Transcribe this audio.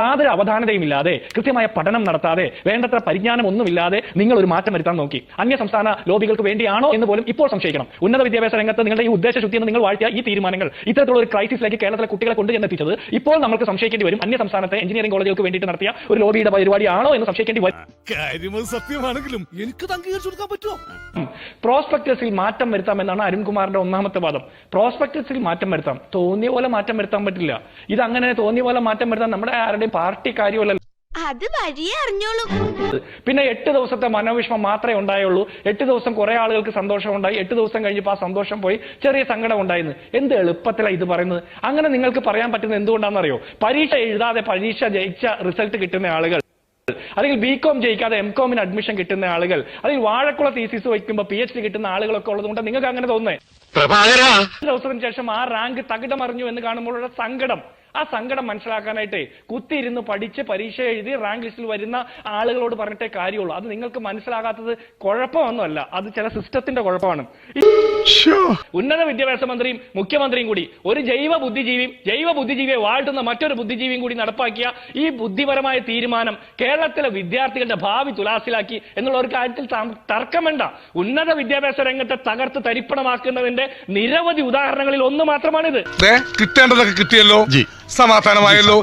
യാതൊരു അവധാനതയുമില്ലാതെ കൃത്യമായ പഠനം നടത്താതെ വേണ്ടത്ര പരിജ്ഞാനം ഒന്നുമില്ലാതെ നിങ്ങൾ ഒരു മാറ്റം വരുത്താൻ നോക്കി. അന്യ സംസ്ഥാന ലോബികൾക്ക് വേണ്ടിയാണോ എന്ന് പോലും ഇപ്പോൾ സംശയിക്കണം. ഉന്നത വിദ്യാഭ്യാസ രംഗത്ത് നിങ്ങളുടെ ഈ ഉദ്ദേശശുദ്ധി എന്ന് നിങ്ങൾ വാഴ്ത്തിയ ഈ തീരുമാനങ്ങൾ ഇത്തരത്തിലുള്ള ഒരു ക്രൈസിസിലേക്ക് കേരളത്തിലെ കുട്ടികളെ കൊണ്ടുചെന്നെത്തിച്ചത് ഇപ്പോൾ നമുക്ക് സംശയിക്കേണ്ടി വരും. അന്യ സംസ്ഥാനത്തെ എഞ്ചിനീയറിംഗ് കോളേജുകൾക്ക് വേണ്ടിയിട്ട് നടത്തിയ ഒരു ലോബിയുടെ പരിപാടിയാണോ എന്ന് സംശയിക്കേണ്ടി വരും. സത്യമാണെങ്കിലും എനിക്ക് അംഗീകരിച്ചു കൊടുക്കാൻ പറ്റുമോ? പ്രോസ്പെക്ടസിൽ മാറ്റം വരുത്താമെന്നാണ് അരുൺകുമാറിന്റെ ഒന്നാമത്തെ വാദം. പ്രോസ്പെക്ടസിൽ മാറ്റം വരുത്താം, തോന്നിയ പോലെ മാറ്റം വരുത്താൻ പറ്റില്ല. ഇത് അങ്ങനെ തോന്നിയ പോലെ മാറ്റം വരുത്താൻ നമ്മുടെ ആരുടെയും പാർട്ടി കാര്യമല്ല. അത് വഴിയേ അറിഞ്ഞോളൂ. പിന്നെ 8 ദിവസത്തെ മനോവിഷമം മാത്രമേ ഉണ്ടായുള്ളൂ. 8 ദിവസം കുറെ ആളുകൾക്ക് സന്തോഷം ഉണ്ടായി. 8 ദിവസം കഴിഞ്ഞപ്പോൾ ആ സന്തോഷം പോയി, ചെറിയ സങ്കടം ഉണ്ടായിരുന്നു. എന്ത് എളുപ്പത്തിലാണ് ഇത് പറയുന്നത്? അങ്ങനെ നിങ്ങൾക്ക് പറയാൻ പറ്റുന്നത് എന്തുകൊണ്ടാണെന്നറിയോ? പരീക്ഷ എഴുതാതെ പരീക്ഷ ജയിച്ച റിസൾട്ട് കിട്ടുന്ന ആളുകൾ, അല്ലെങ്കിൽ ബികോം ജയിക്കാതെ എംകോമിന് അഡ്മിഷൻ കിട്ടുന്ന ആളുകൾ, അല്ലെങ്കിൽ വാഴക്കുള തീസിസ് വയ്ക്കുമ്പോൾ PhD കിട്ടുന്ന ആളുകളൊക്കെ ഉള്ളതുകൊണ്ട് നിങ്ങൾക്ക് അങ്ങനെ തോന്നുന്നേ. ദിവസത്തിന് ശേഷം ആ റാങ്ക് തകിടമറിഞ്ഞു എന്ന് കാണുമ്പോഴുള്ള സങ്കടം, ആ സങ്കടം മനസ്സിലാക്കാനായിട്ട് കുത്തിയിരുന്ന് പഠിച്ച് പരീക്ഷ എഴുതി റാങ്ക് ലിസ്റ്റിൽ വരുന്ന ആളുകളോട് പറഞ്ഞിട്ടേ കാര്യമുള്ളൂ. അത് നിങ്ങൾക്ക് മനസ്സിലാകാത്തത് കുഴപ്പമൊന്നുമല്ല, അത് ചില സിസ്റ്റത്തിന്റെ കുഴപ്പമാണ്. ഉന്നത വിദ്യാഭ്യാസ മന്ത്രിയും മുഖ്യമന്ത്രിയും കൂടി ഒരു ജൈവ ബുദ്ധിജീവിയെ വാഴ്ത്തുന്ന മറ്റൊരു ബുദ്ധിജീവിയും കൂടി നടപ്പാക്കിയ ഈ ബുദ്ധിപരമായ തീരുമാനം കേരളത്തിലെ വിദ്യാർത്ഥികളുടെ ഭാവി തുലാസിലാക്കി എന്നുള്ള ഒരു കാര്യത്തിൽ തർക്കം വേണ്ട. ഉന്നത വിദ്യാഭ്യാസ രംഗത്തെ തകർത്ത് തരിപ്പണമാക്കുന്നതിന്റെ നിരവധി ഉദാഹരണങ്ങളിൽ ഒന്ന് മാത്രമാണിത്. കിട്ടേണ്ടതൊക്കെ കിട്ടിയല്ലോ, സമാധാനമായല്ലോ.